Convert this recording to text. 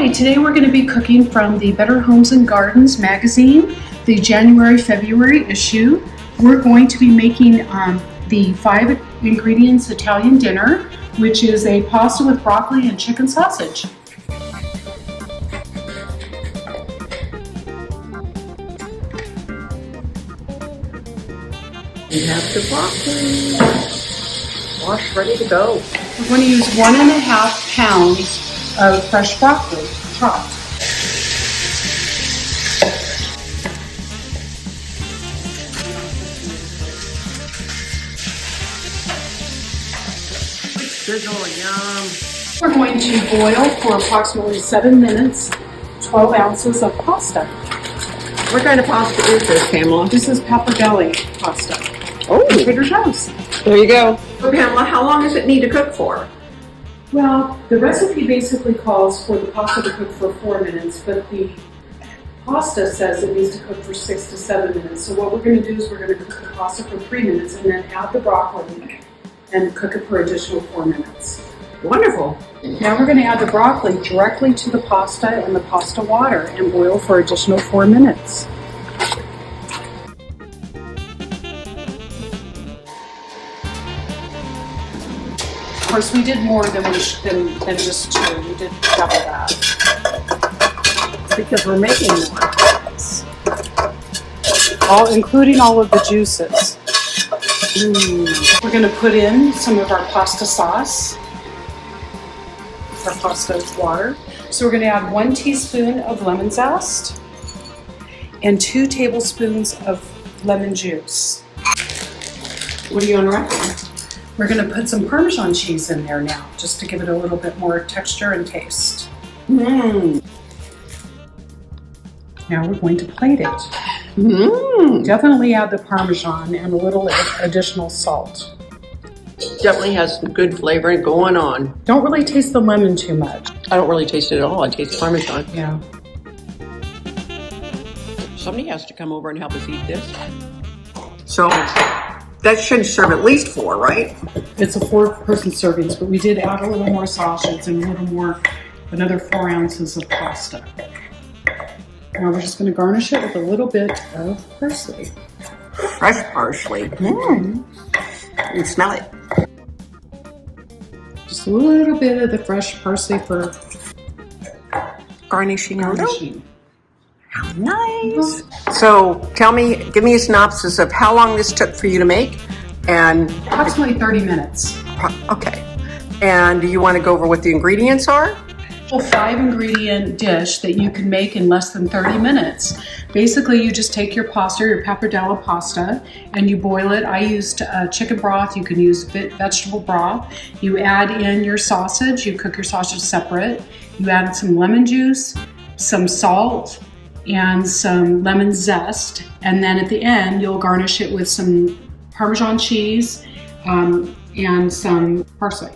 Hi, today we're going to be cooking from the Better Homes and Gardens magazine, the January-February issue. We're going to be making the 5 ingredients Italian dinner, which is a pasta with broccoli and chicken sausage. We have the broccoli washed, ready to go. We're going to use 1.5 pounds of fresh broccoli, chopped. Sizzle, yum. We're going to boil for approximately 7 minutes, 12 ounces of pasta. What kind of pasta is this, Pamela? This is pappardelle pasta. Oh, Trader Joe's. there you go. So Pamela, how long does it need to cook for? Well, the recipe basically calls for the pasta to cook for 4 minutes, but the pasta says it needs to cook for 6 to 7 minutes. So what we're going to do is we're going to cook the pasta for 3 minutes and then add the broccoli and cook it for additional 4 minutes. Wonderful. Now we're going to add the broccoli directly to the pasta and the pasta water and boil for additional 4 minutes. Of course, we did more than just 2. We did double that. Because we're making more. Including all of the juices. We're going to put in some of our pasta sauce. Our pasta water. So we're going to add 1 teaspoon of lemon zest and 2 tablespoons of lemon juice. What are you unwrapping? We're going to put some Parmesan cheese in there now, just to give it a little bit more texture and taste. Now we're going to plate it. Definitely add the Parmesan and a little additional salt. Definitely has some good flavor going on. Don't really taste the lemon too much. I don't really taste it at all. I taste Parmesan. Yeah. Somebody has to come over and help us eat this. So that should serve at least 4, right? It's a 4-person servings, but we did add a little more sausage and a little more, another 4 ounces of pasta. Now we're just going to garnish it with a little bit of parsley. Fresh parsley. You smell it. Just a little bit of the fresh parsley for Garnishing. garnishing. How nice. So tell me, give me a synopsis of how long this took for you to make. And Approximately 30 minutes. okay. And do you want to go over what the ingredients are? A 5-ingredient dish that you can make in less than 30 minutes. Basically, you just take your pasta, your pappardelle pasta, and you boil it. I used chicken broth. You can use vegetable broth. You add in your sausage. You cook your sausage separate. You add some lemon juice, some salt, and some lemon zest. And then at the end, you'll garnish it with some Parmesan cheese and some parsley.